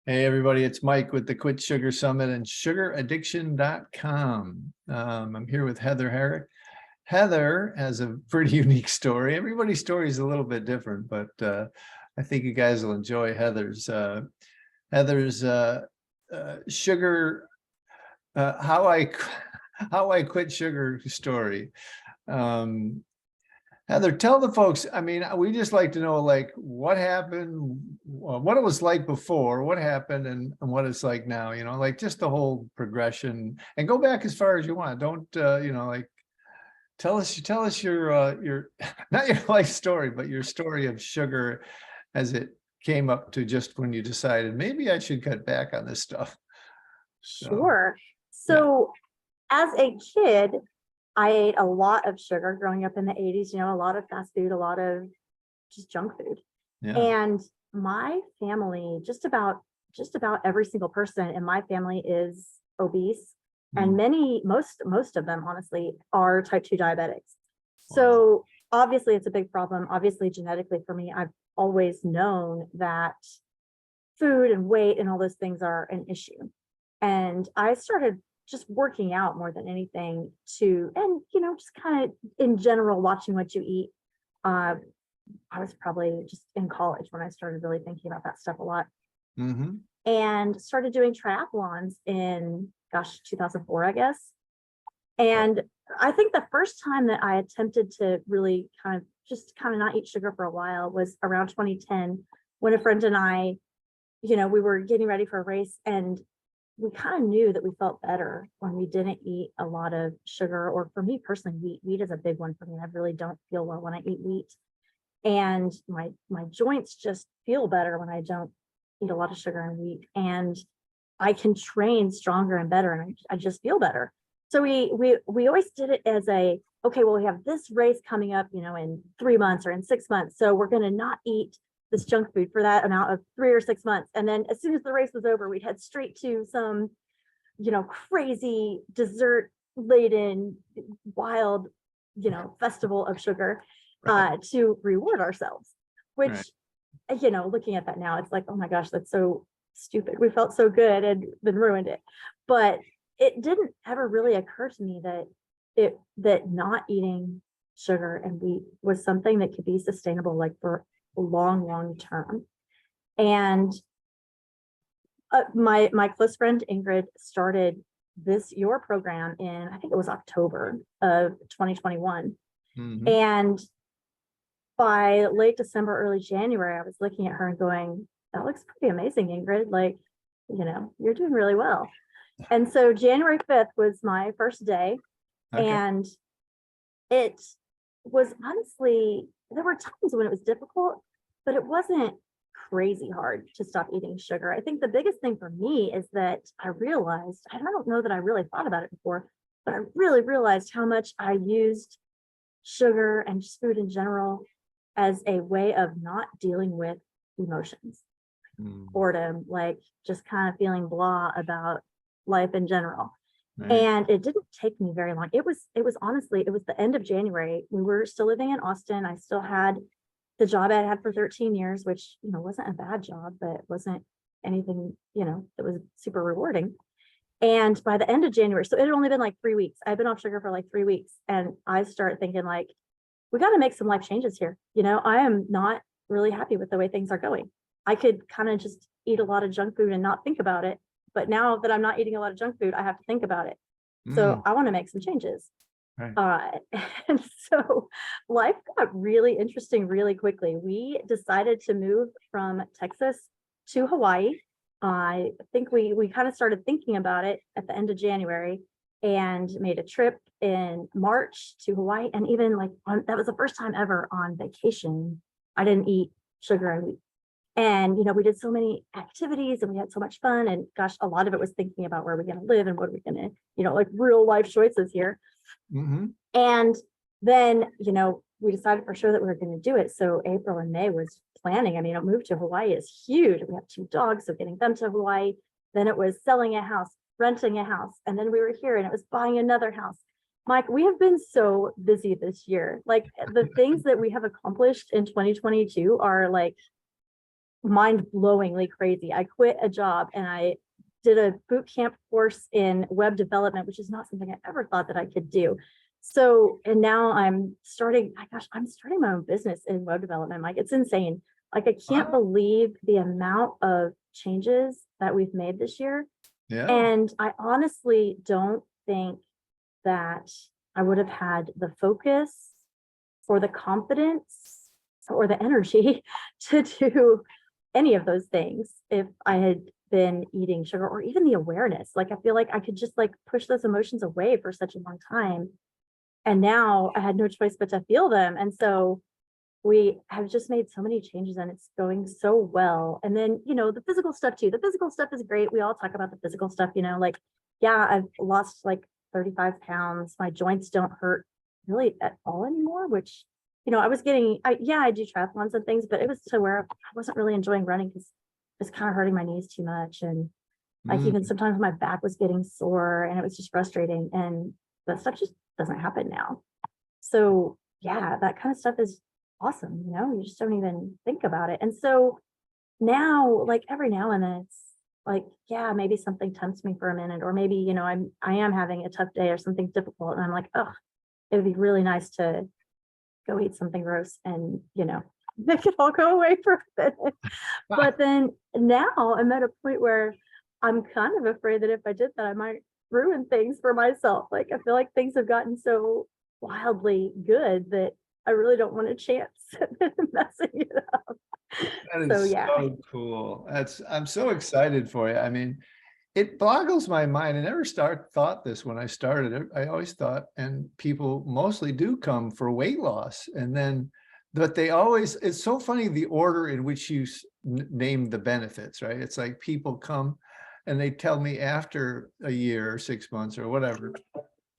Hey everybody, it's Mike with the Quit Sugar Summit and sugaraddiction.com. I'm here with Heather Herrick. Heather has a pretty unique story. Everybody's story is a little bit different, but I think you guys will enjoy Heather's sugar how I quit sugar story. Heather, tell the folks, I mean, we just like to know, like, what happened, what it was like before, what happened, and what it's like now, like just the whole progression, and go back as far as you want. Don't, like, tell us your, not your life story, but your story of sugar as it came up to just when you decided, maybe I should cut back on this stuff. Sure. So as a kid, I ate a lot of sugar growing up in the 80s, a lot of fast food, a lot of just junk food. Yeah. And my family, just about every single person in my family is obese. And most of them, honestly, are type 2 diabetics. So obviously it's a big problem. Obviously, genetically for me, I've always known that food and weight and all those things are an issue. And I started just working out more than anything just kind of in general, watching what you eat. I was probably just in college when I started really thinking about that stuff a lot. And started doing triathlons in, 2004, I guess. And I think the first time that I attempted to really kind of not eat sugar for a while was around 2010, when a friend and I, we were getting ready for a race, and we kind of knew that we felt better when we didn't eat a lot of sugar, or for me personally, wheat is a big one for me. I really don't feel well when I eat wheat, and my joints just feel better when I don't eat a lot of sugar and wheat, and I can train stronger and better, and I just feel better. So we always did it as okay, well, we have this race coming up, in 3 months or in 6 months, so we're going to not eat this junk food for that amount of 3 or 6 months. And then as soon as the race was over, we'd head straight to some, crazy dessert laden, wild, festival of sugar, to reward ourselves, which, looking at that now, it's like, oh my gosh, that's so stupid. We felt so good and then ruined it. But it didn't ever really occur to me that not eating sugar and wheat was something that could be sustainable, like for long term. And my close friend Ingrid started your program in, I think it was October of 2021. And by late December, early January, I was looking at her and going, that looks pretty amazing, Ingrid. Like, you're doing really well. And so January 5th was my first day. Okay. And it was honestly, there were times when it was difficult, but it wasn't crazy hard to stop eating sugar. I think the biggest thing for me is that I realized, I don't know that I really thought about it before, but I really realized how much I used sugar and just food in general as a way of not dealing with emotions, boredom, like just kind of feeling blah about life in general. And it didn't take me very long. It was honestly, it was the end of January. We were still living in Austin. I still had the job I had for 13 years, which, wasn't a bad job, but wasn't anything, that was super rewarding. And by the end of January, so it had only been like 3 weeks. I've been off sugar for like 3 weeks. And I start thinking, like, we got to make some life changes here. I am not really happy with the way things are going. I could kind of just eat a lot of junk food and not think about it. But now that I'm not eating a lot of junk food, I have to think about it. So I want to make some changes. Right. And so life got really interesting really quickly. We decided to move from Texas to Hawaii. I think we kind of started thinking about it at the end of January, and made a trip in March to Hawaii. And even that was the first time ever on vacation I didn't eat sugar and wheat. And, we did so many activities and we had so much fun. And gosh, a lot of it was thinking about where we're going to live and what are we going to, like real life choices here. And then, we decided for sure that we were going to do it. So April and May was planning. I mean, a move to Hawaii is huge. We have 2 dogs, so getting them to Hawaii. Then it was selling a house, renting a house. And then we were here and it was buying another house. Mike, we have been so busy this year. Like the things that we have accomplished in 2022 are like mind-blowingly crazy. I quit a job and I did a boot camp course in web development, which is not something I ever thought that I could do. So, and now I'm starting, my gosh, I'm starting my own business in web development. Like, it's insane. Like, I can't believe the amount of changes that we've made this year. Yeah. And I honestly don't think that I would have had the focus or the confidence or the energy to do any of those things if I had been eating sugar, or even the awareness. Like, I feel like I could just like push those emotions away for such a long time. And now I had no choice but to feel them. And so we have just made so many changes and it's going so well. And then, you know, the physical stuff too. The physical stuff is great. We all talk about the physical stuff, you know, like, yeah, I've lost like 35 pounds. My joints don't hurt really at all anymore, which, you know, I was getting, I do triathlons and things, but it was to where I wasn't really enjoying running because it's kind of hurting my knees too much. And like, even sometimes my back was getting sore and it was just frustrating. And that stuff just doesn't happen now. So yeah, that kind of stuff is awesome. You know, you just don't even think about it. And so now, like, every now and then it's like, yeah, maybe something tempts me for a minute, or maybe, you know, I am having a tough day or something difficult. And I'm like, oh, it would be really nice to go eat something gross and, you know, make it all go away for a minute. But then now I'm at a point where I'm kind of afraid that if I did that, I might ruin things for myself. Like, I feel like things have gotten so wildly good that I really don't want a chance at messing it up. That So is yeah. so cool. I'm so excited for you. I mean, it boggles my mind. I never thought this when I started. I always thought, and people mostly do come for weight loss, and then, but they always, it's so funny the order in which you name the benefits, right? It's like people come and they tell me after a year or 6 months or whatever,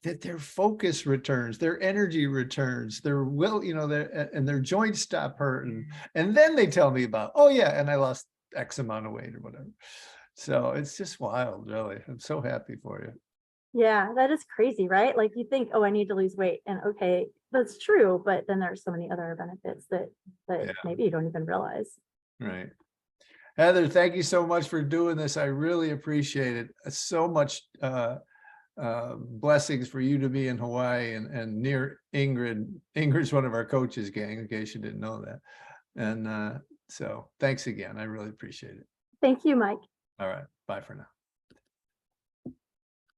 that their focus returns, their energy returns, their will, you know, and their joints stop hurting. And then they tell me about, oh yeah, and I lost X amount of weight or whatever. So it's just wild, really. I'm so happy for you. Yeah, that is crazy, right? Like, you think, oh, I need to lose weight. And okay, that's true. But then there's so many other benefits that Yeah. maybe you don't even realize. Right. Heather, thank you so much for doing this. I really appreciate it. So much blessings for you to be in Hawaii and near Ingrid. Ingrid's one of our coaches, gang, in case you didn't know that. And so thanks again. I really appreciate it. Thank you, Mike. All right. Bye for now.